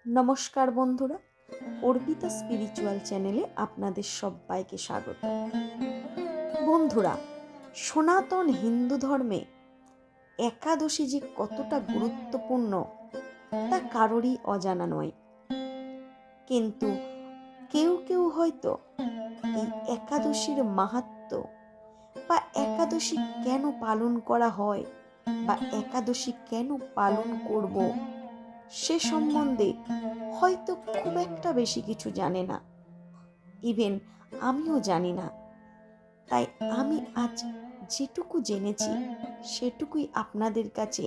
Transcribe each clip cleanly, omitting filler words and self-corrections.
নমস্কার বন্ধুরা, অর্পিতা স্পিরিচুয়াল চ্যানেলে আপনাদের সবাইকে স্বাগত। বন্ধুরা, সনাতন হিন্দু ধর্মে একাদশী যে কতটা গুরুত্বপূর্ণ তা কারোরই অজানা নয়। কিন্তু কেউ কেউ হয়তো এই একাদশীর মাহাত্ম্য বা একাদশী কেন পালন করা হয় বা একাদশী কেন পালন করব সে সম্বন্ধে হয়তো খুব একটা বেশি কিছু জানে না। ইভেন আমিও জানি না। তাই আমি আজ যেটুকু জেনেছি সেটুকুই আপনাদের কাছে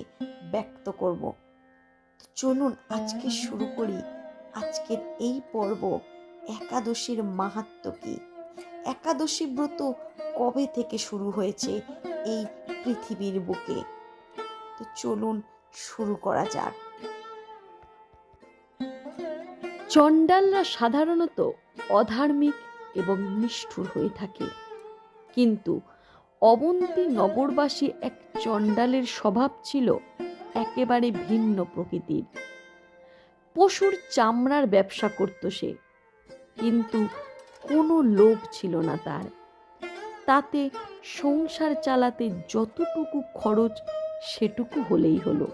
ব্যক্ত করব। চলুন আজকে শুরু করি আজকের এই পর্ব। একাদশীর মাহাত্ম্য কি, একাদশী ব্রত কবে থেকে শুরু হয়েছে এই পৃথিবীর বুকে। তো চলুন শুরু করা যাক। চণ্ডালরা সাধারণত অধার্মিক এবং নিষ্ঠুর হয়ে থাকে, কিন্তু অবন্তী নগরবাসী এক চণ্ডালের স্বভাব ছিল একেবারে ভিন্ন প্রকৃতির। পশুর চামড়ার ব্যবসা করত সে, কিন্তু কোনো লোভ ছিল না তার। তাতে সংসার চালাতে যতটুকু খরচ সেটুকু হলেই হলো।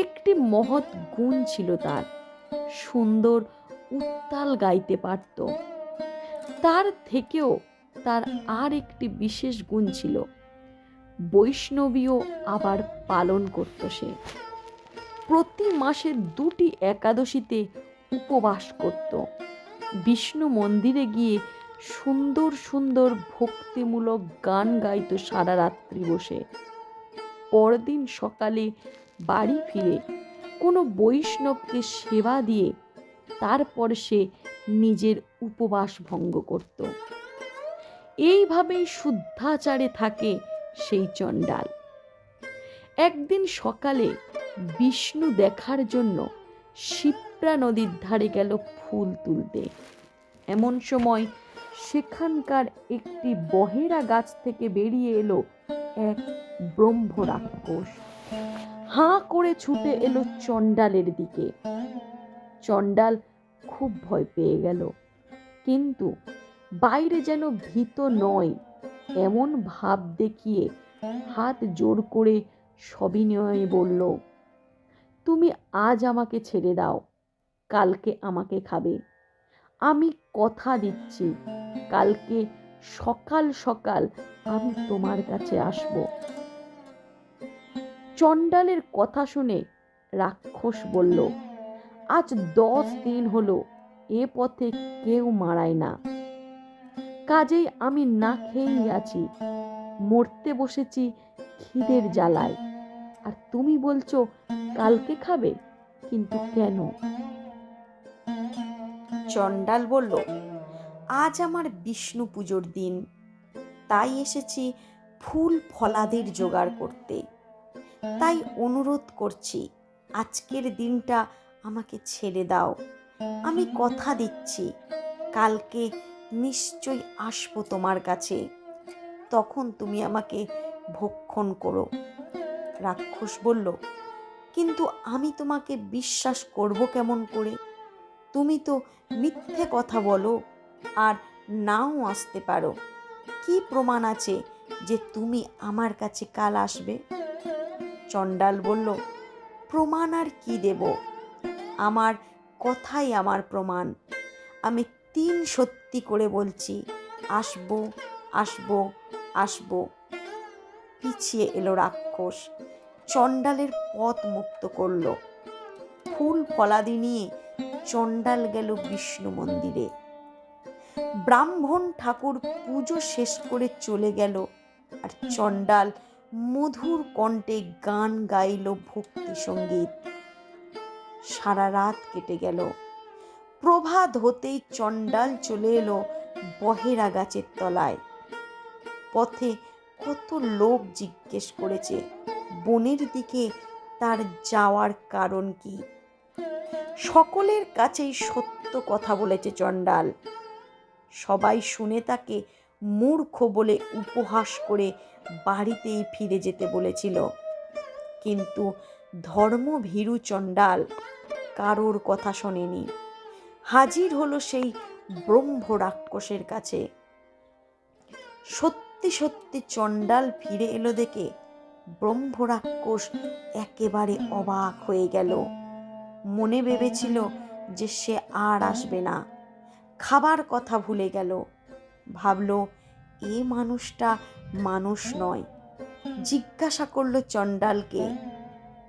একটি মহৎ গুণ ছিল তার, সুন্দর উত্তাল গাইতে পারত। তার থেকেও তার আর একটি বিশেষ গুণ ছিল, বৈষ্ণবীও আবার পালন করত সে। প্রতি মাসে 2টি একাদশীতে উপবাস করত। বিষ্ণু মন্দিরে গিয়ে সুন্দর সুন্দর ভক্তিমূলক গান গাইত সারা রাত্রি বসে। পরদিন সকালে বাড়ি ফিরে কোনো বৈষ্ণবকে সেবা দিয়ে তারপর সে নিজের উপবাস ভঙ্গ করত। এইভাবেই শুদ্ধাচারে থাকে সেই চণ্ডাল। একদিন সকালে বিষ্ণু দেখার জন্য শিপ্রা নদীর ধারে গেল ফুল তুলতে। এমন সময় সেখানকার একটি বহেরা গাছ থেকে বেরিয়ে এলো এক ব্রহ্ম রাক্ষস। হাঁ করে ছুটে এলো চণ্ডালের দিকে। চণ্ডাল খুব ভয় পেয়ে গেল, কিন্তু বাইরে যেন ভীত নয় এমন ভাব দেখিয়ে হাত জোর করে সবিনয়ে বলল, তুমি আজ আমাকে ছেড়ে দাও, কালকে আমাকে খাবে। আমি কথা দিচ্ছি, কালকে সকাল সকাল আমি তোমার কাছে আসব। চণ্ডালের কথা শুনে রাক্ষস বলল, আজ 10 দিন হলো এ পথে কেউ মারায় না, কাজেই আমি না খেয়েই আছি, মরতে বসেছি খিদের জ্বালায়। আর তুমি বলছো কালকে খাবে, কিন্তু কেন? চণ্ডাল বলল, আজ আমার বিষ্ণু পুজোর দিন, তাই এসেছি ফুল ফলাদের জোগাড় করতে। তাই অনুরোধ করছি, আজকের দিনটা আমাকে ছেড়ে দাও। আমি কথা দিচ্ছি, কালকে নিশ্চয়ই আসবো তোমার কাছে, তখন তুমি আমাকে ভক্ষণ করো। রাক্ষস বলল, কিন্তু আমি তোমাকে বিশ্বাস করব কেমন করে? তুমি তো মিথ্যে কথা বলো আর নাও আসতে পারো। কি প্রমাণ আছে যে তুমি আমার কাছে কাল আসবে? চণ্ডাল বলল, প্রমাণ আর কি দেব? আমার কথাই আমার প্রমাণ। আমি 3 সত্যি করে বলছি, আসবো আসবো আসবো। পিছিয়ে এলো রাক্ষস, চণ্ডালের পথ মুক্ত করল। ফুল ফলাদি নিয়ে চণ্ডাল গেল বিষ্ণু মন্দিরে। ব্রাহ্মণ ঠাকুর পুজো শেষ করে চলে গেল, আর চণ্ডাল মধুর কণ্ঠে গান গাইল ভক্তি সঙ্গীত। সারা রাত কেটে গেল। প্রভাত হতেই চণ্ডাল চলে এলো বহেরা গাছের তলায়। পথে কত লোক জিজ্ঞেস করেছে বনের দিকে তার যাওয়ার কারণ কি। সকলের কাছেই সত্য কথা বলেছে চণ্ডাল। সবাই শুনে তাকে মূর্খ বলে উপহাস করে বাড়িতেই ফিরে যেতে বলেছিল। কিন্তু ধর্মভীরু চণ্ডাল কারোর কথা শোনেনি। হাজির হলো সেই ব্রহ্ম রাক্ষসের কাছে। সত্যি সত্যি চণ্ডাল ফিরে এলো দেখে ব্রহ্ম রাক্ষস একেবারে অবাক হয়ে গেল। মনে ভেবেছিল যে সে আর আসবে না, খাবার কথা ভুলে গেল। ভাবল এ মানুষটা মানুষ নয়। জিজ্ঞাসা করলো চণ্ডালকে,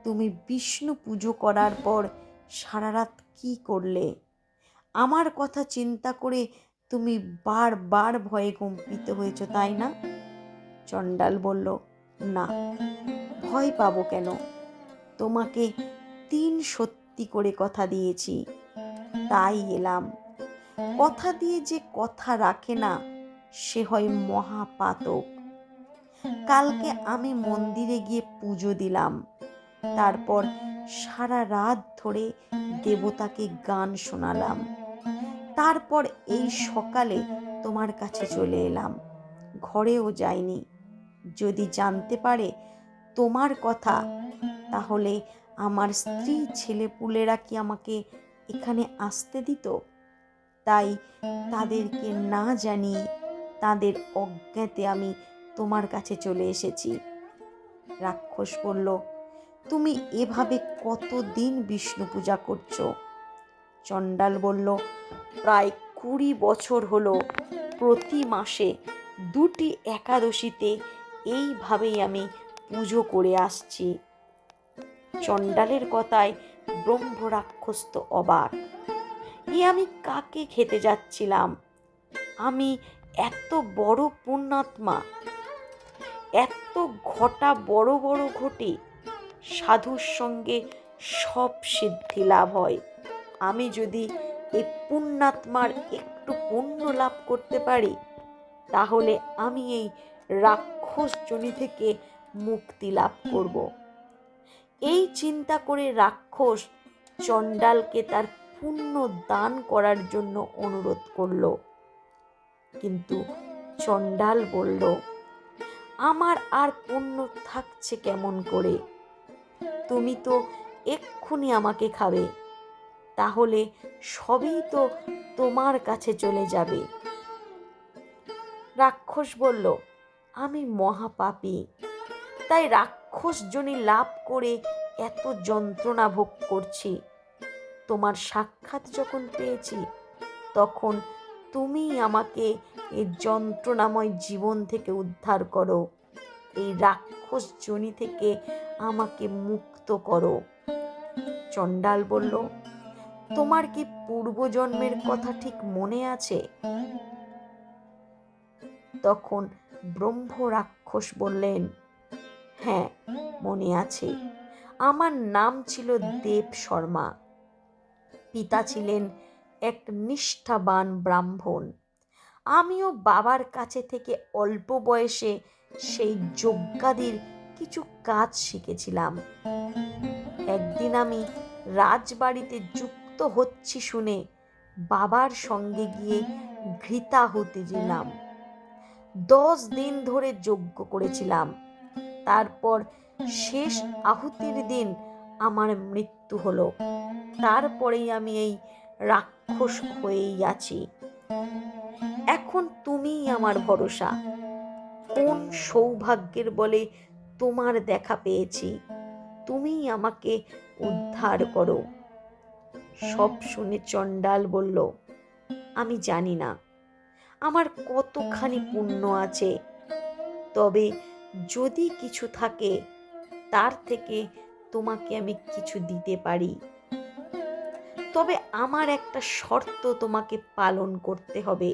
তুমি বিষ্ণু পুজো করার পর সারা রাত কি করলে? আমার কথা চিন্তা করে তুমি বারবার ভয়ে কম্পিত হয়েছ, তাই না? চণ্ডাল বলল, না, ভয় পাবো কেন? তোমাকে 3 সত্যি করে কথা দিয়েছি, তাই এলাম। কথা দিয়ে যে কথা রাখে না সে হয় মহাপাতক। কালকে আমি মন্দিরে গিয়ে পুজো দিলাম, তারপর সারা রাত ধরে দেবতাকে গান শোনালাম, তারপর এই সকালে তোমার কাছে চলে এলাম। ঘরেও যাইনি। যদি জানতে পারে তোমার কথা, তাহলে আমার স্ত্রী ছেলেপুলেরা কি আমাকে এখানে আসতে দিত? তাই তাদেরকে না জানিয়ে তাদের অজ্ঞাতে আমি তোমার কাছে চলে এসেছি। রাক্ষস বলল, তুমি এভাবে কতদিন বিষ্ণু পূজা করছো? চণ্ডাল বলল, প্রায় 20 বছর হলো। প্রতি মাসে 2টি একাদশীতে এইভাবেই আমি পুজো করে আসছি। চণ্ডালের কথায় ব্রহ্ম রাক্ষস তো অবাক। আমি কাকে খেতে যাচ্ছিলাম? আমি এত বড় পুণ্যাত্মা, এত ঘটা বড় বড় ঘটি, সাধুর সঙ্গে সব সিদ্ধি লাভ হয়। আমি যদি এই পুণ্যাত্মার একটু পুণ্য লাভ করতে পারি, তাহলে আমি এই রাক্ষস যোনি থেকে মুক্তি লাভ করব। এই চিন্তা করে রাক্ষস চণ্ডালকে তার পুণ্য দান করার জন্য অনুরোধ করল। কিন্তু চণ্ডাল বলল, আমার আর পুণ্য থাকছে কেমন করে? তুমি তো এক্ষুনি আমাকে খাবে, তাহলে সবই তো তোমার কাছে চলে যাবে। রাক্ষস বলল, আমি মহাপাপী, তাই রাক্ষস যোনি লাভ করে এত যন্ত্রণা ভোগ করছি। তোমার সাক্ষাৎ যখন পেয়েছি, তখন তুমি আমাকে এই যন্ত্রণাময় জীবন থেকে উদ্ধার করো, এই রাক্ষস যোনি থেকে আমাকে মুক্ত করো। চণ্ডাল বলল, তোমার কি পূর্বজন্মের কথা ঠিক মনে আছে? তখন ব্রহ্ম রাক্ষস বললেন, হ্যাঁ, মনে আছে। আমার নাম ছিল দেব শর্মা। পিতা ছিলেন এক নিষ্ঠাবান ব্রাহ্মণ। আমিও বাবার কাছে থেকে অল্প বয়সে সেই যজ্ঞাদির কিছু কাজ শিখেছিলাম। একদিন আমি রাজবাড়িতে যুক্ত হচ্ছি শুনে বাবার সঙ্গে গিয়ে ঘৃতাহুতি দিলাম। 10 দিন ধরে যজ্ঞ করেছিলাম। তারপর শেষ আহুতির দিন আমার মৃত্যু হলো। তারপরেই আমি এই রাক্ষস হয়েই আছি। এখন তুমিই আমার ভরসা। কোন সৌভাগ্যের বলে তোমার দেখা পেয়েছি, তুমিই আমাকে উদ্ধার করো। সব শুনে চণ্ডাল বলল, আমি জানি না আমার কতখানি পুণ্য আছে, তবে যদি কিছু থাকে তার থেকে তোমাকে আমি কিছু দিতে পারি। তবে আমার একটা শর্ত তোমাকে পালন করতে হবে।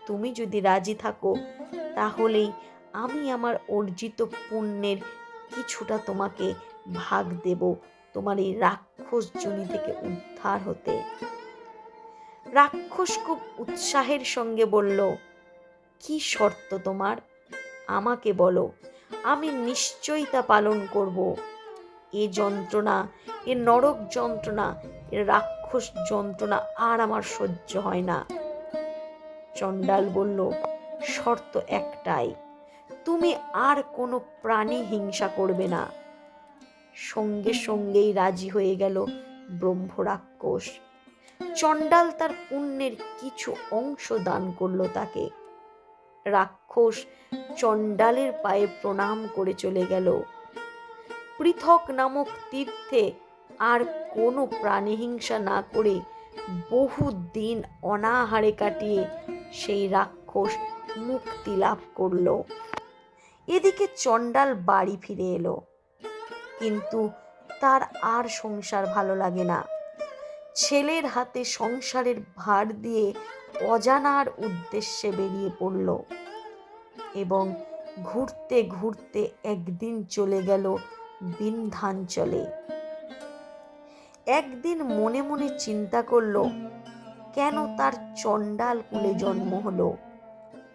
তুমি যদি রাজি থাকো, তাহলেই আমি আমার অর্জিত পুণ্যের কিছুটা তোমাকে ভাগ দেব, তোমার এই রাক্ষস যোনি থেকে উদ্ধার হতে। রাক্ষস খুব উৎসাহের সঙ্গে বলল, কি শর্ত তোমার? আমাকে বলো, আমি নিশ্চয়ই তা পালন করব। এ যন্ত্রণা, এ নরক যন্ত্রণা, এ রাক্ষস যন্ত্রণা আর আমার সহ্য হয় না। চণ্ডাল বলল, শর্ত একটাই, তুমি আর কোনো প্রাণী হিংসা করবে না। সঙ্গে সঙ্গেই রাজি হয়ে গেল ব্রহ্ম রাক্ষস। চণ্ডাল তার পুণ্যের কিছু অংশ দান করলো তাকে। রাক্ষস চণ্ডালের পায়ে প্রণাম করে চলে গেল। পৃথক নামক তীর্থে আর কোনো প্রাণীহিংসা না করে বহু দিন অনাহারে কাটিয়ে সেই রাক্ষস মুক্তি লাভ করল। এদিকে চণ্ডাল বাড়ি ফিরে এলো, কিন্তু তার আর সংসার ভালো লাগে না। ছেলের হাতে সংসারের ভার দিয়ে অজানার উদ্দেশ্যে বেরিয়ে পড়ল এবং ঘুরতে ঘুরতে একদিন চলে গেল বিন্ধ্যাঞ্চলে। একদিন মনে মনে চিন্তা করল, কেন তার চণ্ডাল কুলে জন্ম হলো?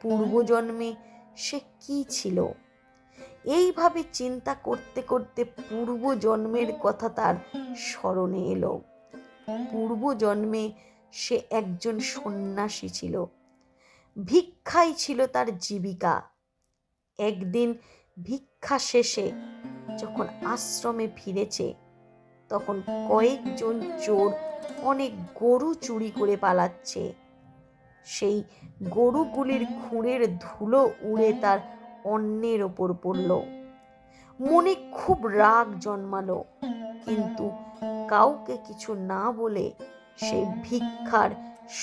পূর্বজন্মে সে কি ছিল? এইভাবে চিন্তা করতে করতে পূর্বজন্মের কথা তার স্মরণে এলো। পূর্বজন্মে সে একজন সন্ন্যাসী ছিল। ভিক্ষাই ছিল তার জীবিকা। একদিন ভিক্ষা শেষে যখন আশ্রমে ফিরেছে, তখন কয়েকজন চোর অনেক গরু চুরি করে পালাচ্ছে। সেই গরুগুলির খুঁড়ের ধুলো উড়ে তার অন্নের ওপর পড়ল। মনে খুব রাগ জন্মালো, কিন্তু কাউকে কিছু না বলে সে ভিক্ষার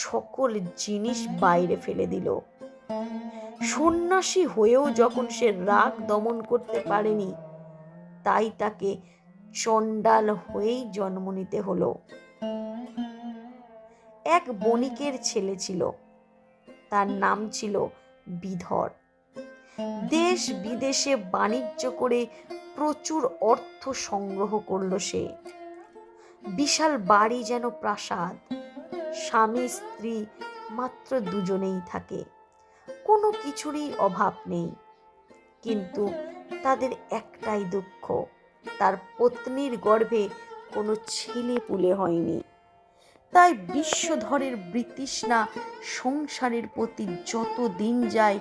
সকল জিনিস বাইরে ফেলে দিল। সন্ন্যাসী হয়েও যখন সে রাগ দমন করতে পারেনি, তাই তাকে চণ্ডাল হয়েই জন্ম নিতে হলো। এক বণিকের ছেলে ছিল, তার নাম ছিল বিধর। দেশ বিদেশে বাণিজ্য করে প্রচুর অর্থ সংগ্রহ করল সে। বিশাল বাড়ি যেন প্রাসাদ। স্বামী স্ত্রী মাত্র দুজনেই থাকে, কোনো কিছুরই অভাব নেই। কিন্তু তাদের একটাই দুঃখ, তার পত্নীর গর্ভে কোনো ছেলে পুলে হয়নি। তাই বিশ্বধরের বৃতৃষ্ণা সংসারের প্রতি যত দিন যায়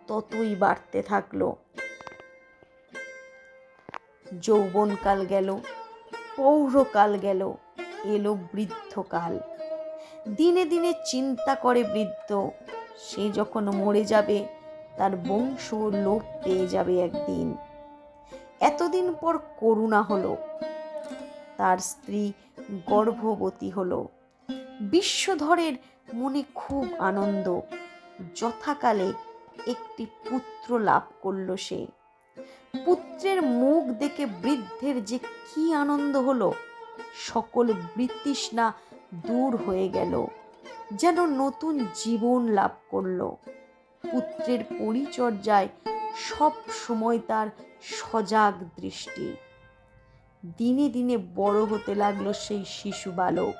ততই বাড়তে থাকলো। যৌবনকাল গেল, পৌরকাল গেল, এলো বৃদ্ধকাল। দিনে দিনে চিন্তা করে বৃদ্ধ, সে যখন মরে যাবে তার বংশ লোপ পেয়ে যাবে একদিন। এতদিন পর করুণা হলো, তার স্ত্রী গর্ভবতী হলো। বিশ্বধরের মনে খুব আনন্দ। যথাকালে একটি পুত্র লাভ করল সে। পুত্রের মুখ দেখে বৃদ্ধের যে কি আনন্দ হলো! সকল বৃতৃষ্ণা দূর হয়ে গেল, যেন নতুন জীবন লাভ করল। পুত্রের পরিচর্যায় সব সময় তার সজাগ দৃষ্টি। দিনে দিনে বড় হতে লাগলো সেই শিশু বালক।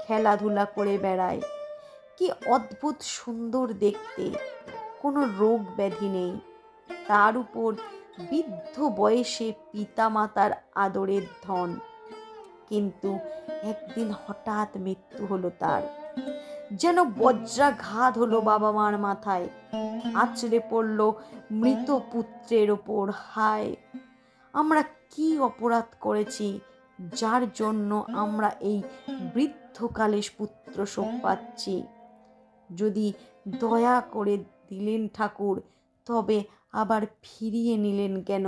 খেলাধুলা করে বেড়ায়, কি অদ্ভুত সুন্দর দেখতে, কোনো রোগ ব্যাধি নেই। তার উপর বৃদ্ধ বয়সে পিতামাতার আদরের ধন। কিন্তু একদিন হঠাৎ মৃত্যু হলো তার। যেন বজ্রাঘাত হলো বাবা মার মাথায়। আছড়ে পড়ল মৃত পুত্রের ওপর। হায়, আমরা কি অপরাধ করেছি যার জন্য আমরা এই বৃদ্ধকালে পুত্র শোক পাচ্ছি? যদি দয়া করে দিলেন ঠাকুর, তবে আবার ফিরিয়ে নিলেন কেন?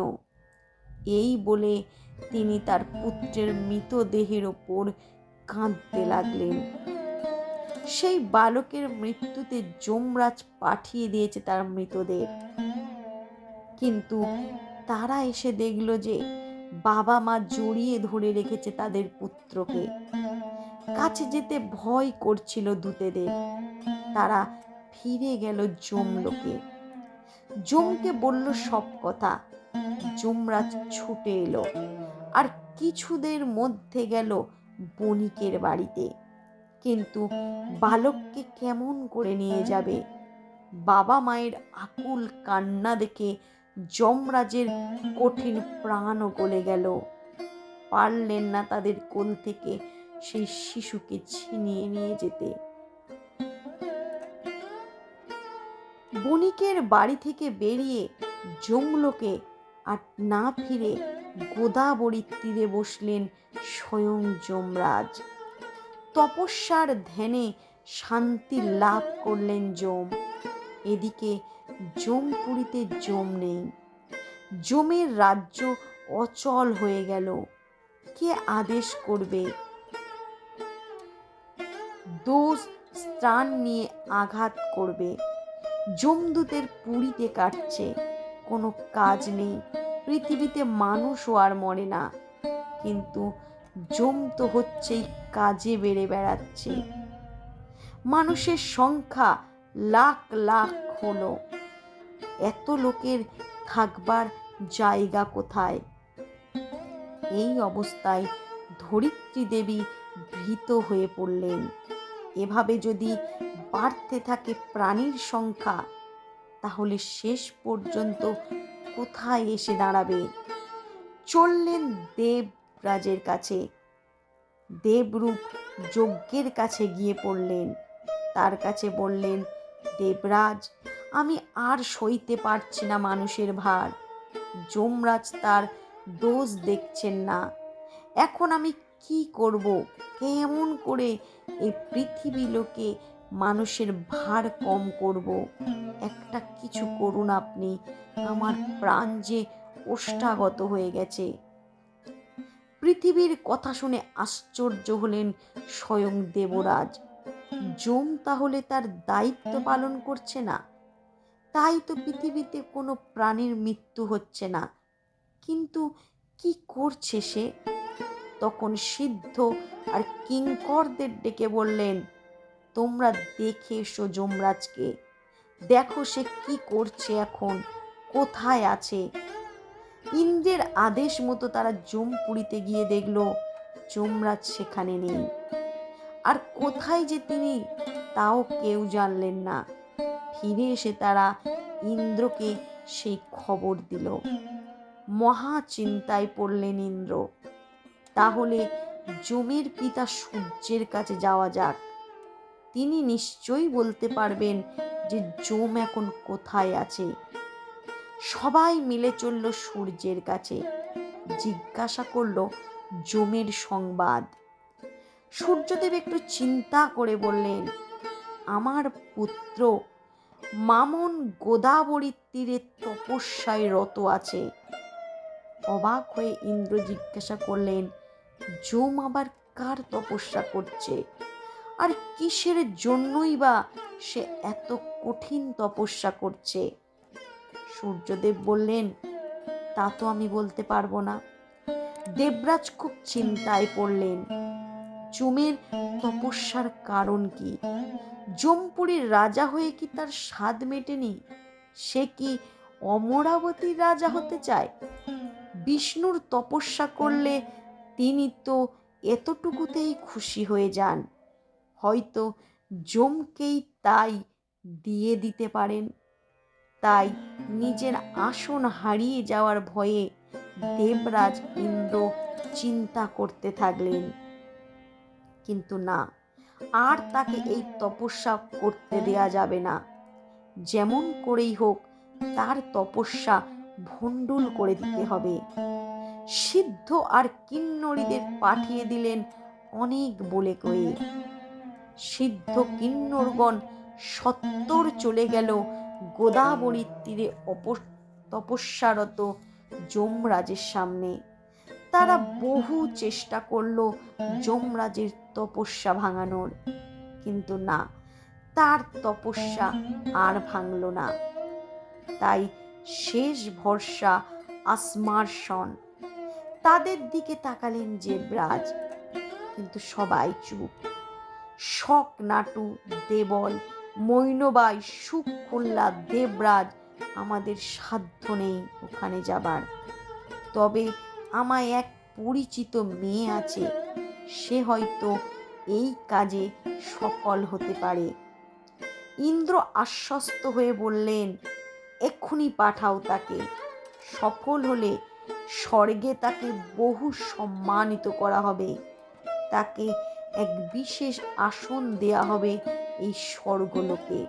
এই বলে তিনি তার পুত্রের মৃতদেহের ওপর কাঁদতে লাগলেন। সেই বালকের মৃত্যুতে যমরাজ পাঠিয়ে দিয়েছে তার মৃতদেহ। কিন্তু তারা এসে দেখল যে বাবা মা জড়িয়ে ধরে রেখেছে তাদের পুত্রকে। কাছে যেতে ভয় করছিল দূতেদের। তারা ফিরে গেল যমলোকে। যমকে বলল সব কথা। যমরাজ ছুটে এলো, আর কিছুদের মধ্যে গেল বণিকের বাড়িতে। কিন্তু বালককে কেমন করে নিয়ে যাবে? বাবা মায়ের আকুল কান্না দেখে যমরাজের কঠিন প্রাণও গলে গেল। পারলেন না তাদের কোল থেকে সেই শিশুকে ছিনিয়ে নিয়ে যেতে। বণিকের বাড়ি থেকে বেরিয়ে যমলোকে আর না ফিরে গোদাবরীর তীরে বসলেন স্বয়ং যমরাজ। তপস্যার ধ্যানে শান্তি লাভ করলেন যম। এদিকে যমপুরীতে যম নেই। যমের রাজ্য অচল হয়ে গেল। কে আদেশ করবে? দোষ স্ত্রাণ নিয়ে আঘাত করবে। যমদূতের পুরীতে কাটছে, কোনো কাজ নেই। পৃথিবীতে মানুষও আর মরে না, কিন্তু যম তো হচ্ছেই কাজে বেড়ে বেড়াচ্ছে। মানুষের সংখ্যা লাখ লাখ হলো। এত লোকের থাকবার জায়গা কোথায়? এই অবস্থায় ধরিত্রী দেবী ভীত হয়ে পড়লেন। এভাবে যদি বাড়তে থাকে প্রাণীর সংখ্যা, তাহলে শেষ পর্যন্ত কোথায় এসে দাঁড়াবে? চললেন দেবরাজের কাছে। দেবরূপ যজ্ঞের কাছে গিয়ে পড়লেন। তার কাছে বললেন, দেবরাজ, আমি আর সইতে পারছি না মানুষের ভার। যমরাজ তার দোষ দেখছেন না। এখন আমি কি করব? কেমন করে এই পৃথিবী লোকে মানুষের ভার কম করব? একটা কিছু করুন আপনি, আমার প্রাণ যে ওষ্ঠাগত হয়ে গেছে। পৃথিবীর কথা শুনে আশ্চর্য হলেন স্বয়ং দেবরাজ। যম তাহলে তার দায়িত্ব পালন করছে না, তাই তো পৃথিবীতে কোনো প্রাণীর মৃত্যু হচ্ছে না। কিন্তু কি করছে সে? তখন সিদ্ধ আর কিঙ্করদের ডেকে বললেন, তোমরা দেখে এসো যমরাজকে, দেখো সে কি করছে, এখন কোথায় আছে। ইন্দ্রের আদেশ মতো তারা যমপুরীতে গিয়ে দেখল যমরাজ সেখানে নেই। আর কোথায় যে তিনি, তাও কেউ জানলেন না। ফিরে এসে তারা ইন্দ্রকে সেই খবর দিল। মহা চিন্তায় পড়লেন ইন্দ্র। তাহলে যমের পিতা সূর্যের কাছে যাওয়া যাক। তিনি নিশ্চয়ই বলতে পারবেন যে যম এখন কোথায় আছে। সবাই মিলে চলল সূর্যের কাছে, জিজ্ঞাসা করল যমের সংবাদ। সূর্যদেব একটু চিন্তা করে বললেন, আমার পুত্র মামন গোদাবরীর তীরে তপস্যায় রত আছে। অবাক হয়ে ইন্দ্র জিজ্ঞাসা করলেন, যম আবার কার তপস্যা করছে? আর কিসের জন্যই বা সে এত কঠিন তপস্যা করছে? সূর্যদেব বললেন, তা তো আমি বলতে পারবো না। দেবরাজ খুব চিন্তায় পড়লেন। যমের তপস্যার কারণ কি? যমপুরীর রাজা হয়ে কি তার স্বাদ মেটেনি? সে কি অমরাবতীর রাজা হতে চায়? বিষ্ণুর তপস্যা করলে তিনি তো এতটুকুতেই খুশি হয়ে যান। হয়তো যমকেই তাই দিয়ে দিতে পারেন। তাই নিজের আসন হারিয়ে যাওয়ার ভয়ে দেবরাজ ইন্দ্র চিন্তা করতে থাকলেন। কিন্তু না, আর তাকে এই তপস্যা করতে দেয়া যাবে না। যেমন করেই হোক তার তপস্যা ভণ্ডুল করে দিতে হবে। সিদ্ধ আর কিন্নরীদের পাঠিয়ে দিলেন অনেক বলে কয়ে। সিদ্ধ কিন্নরগণ সত্বর চলে গেল গোদাবরীর তীরে তপস্যারত যমরাজের সামনে। তারা বহু চেষ্টা করলো যমরাজের তপস্যা ভাঙানোর, কিন্তু না, তার তপস্যা আর ভাঙল না। তাই শেষ ভরসা আসমার্ষণ। তাদের দিকে তাকালেন দেবরাজ, কিন্তু সবাই চুপ। শক নাটু, দেবল, মৈনবাই, সুখখুল্লা, দেবরাজ, আমাদের সাধ্য নেই ওখানে যাবার। তবে আমায় এক পরিচিত মেয়ে আছে, সে হয়তো এই কাজে সফল হতে পারে। ইন্দ্র আশ্বস্ত হয়ে বললেন, এক্ষুনি পাঠাও তাকে। সফল হলে স্বর্গে তাকে বহু সম্মানিত করা হবে। তাকে এক বিশেষ আসন দেয়া হবে এই স্বর্গলোকে।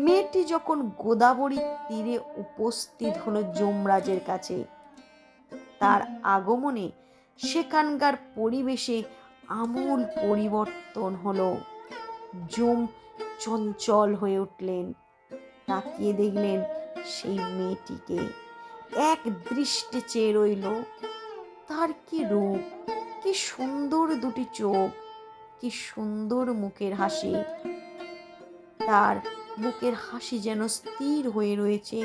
মেয়েটি যখন গোদাবরীর তীরে উপস্থিত হলো যমরাজের কাছে, তার আগমনে সেখানকার পরিবেশে আমূল পরিবর্তন হলো। যম চঞ্চল হয়ে উঠলেন, তাকিয়ে দেখলেন সেই মেয়েটিকে, এক দৃষ্টে চেয়ে রইল। তার কি রূপ, কি সুন্দর দুটি চোখ, কি সুন্দর মুখের হাসি। তার মুখের হাসি যেন স্থির হয়ে রয়েছে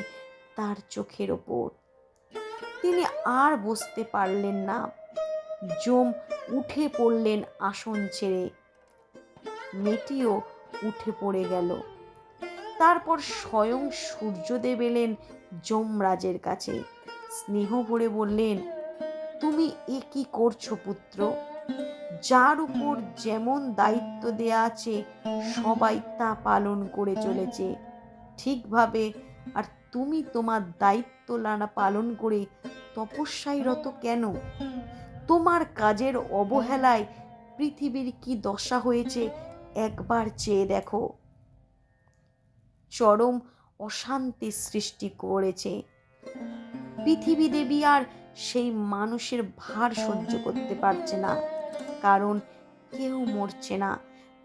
তার চোখের ওপর। তিনি আর বসতে পারলেন না, যম উঠে পড়লেন আসন ছেড়ে। মেয়েটিও উঠে পড়ে গেল। তারপর স্বয়ং সূর্যদেব এলেন যমরাজের কাছে, স্নেহ ভরে বললেন, তুমি এ কি করছো পুত্র? যার উপর যেমন দায়িত্ব দেয়া আছে সবাই তা পালন করে চলেছে ঠিকভাবে, আর তুমি তোমার দায়িত্ব পালন করে তপস্যায় রত কেন? তোমার কাজের অবহেলায় পৃথিবীর কি দশা হয়েছে একবার চেয়ে দেখো। চরম অশান্তি সৃষ্টি করেছে। পৃথিবী দেবী আর সেই মানুষের ভার সহ্য করতে পারছে না, কারণ কেউ মরছে না,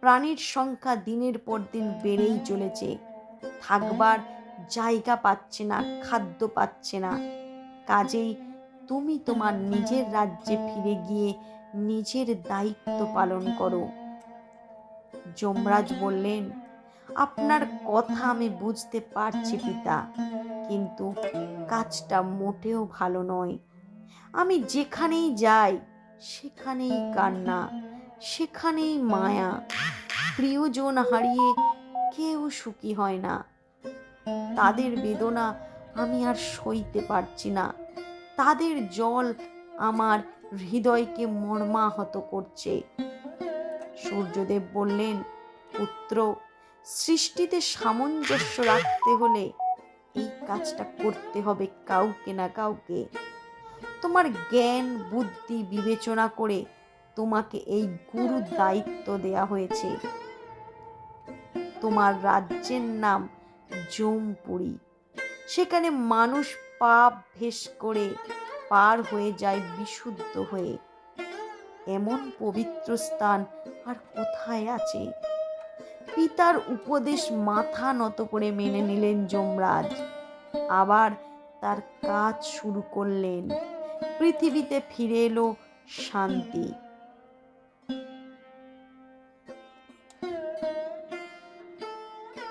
প্রাণীর সংখ্যা দিনের পর দিন বেড়েই চলেছে, থাকবার জায়গা পাচ্ছে না, খাদ্য পাচ্ছে না। কাজেই তুমি তোমার নিজের রাজ্যে ফিরে গিয়ে নিজের দায়িত্ব পালন করো। যমরাজ বললেন, আপনার কথা আমি বুঝতে পারছি পিতা, কিন্তু কাজটা মোটেও ভালো নয়। আমি যেখানেই যাই সেখানেই কান্না, সেখানেই মায়া। প্রিয়জন হারিয়ে কেউ সুখী হয় না। তাদের বেদনা আমি আর সইতে পারছি না। তাদের জল আমার হৃদয়কে মর্মাহত করছে। সূর্যদেব বললেন, পুত্র, সৃষ্টিতে সামঞ্জস্য রাখতে হলে এই কাজটা করতে হবে কাউকে না কাউকে। তোমার জ্ঞান বুদ্ধি বিবেচনা করে তোমাকে এই গুরু দায়িত্ব দেয়া হয়েছে। তোমার রাজ্যের নাম যমপুরী। সেখানে মানুষ পাপ ভেস করে পার হয়ে যায় বিশুদ্ধ হয়ে। এমন পবিত্র স্থান আর কোথায় আছে? পিতার উপদেশ মাথা নত করে মেনে নিলেন যমরাজ। আবার তার কাজ শুরু করলেন। পৃথিবীতে ফিরে এলো শান্তি।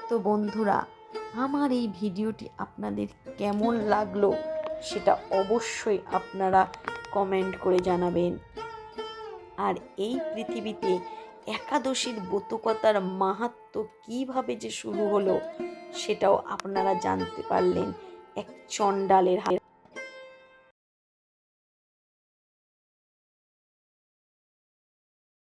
তো বন্ধুরা, আমার এই ভিডিওটি আপনাদের কেমন লাগলো সেটা অবশ্যই আপনারা কমেন্ট করে জানাবেন। আর এই পৃথিবীতে একাদশীর ব্রতকথার মাহাত্ম্য কিভাবে যে শুরু হলো সেটাও আপনারা জানতে পারলেন এক চণ্ডালের হাতে।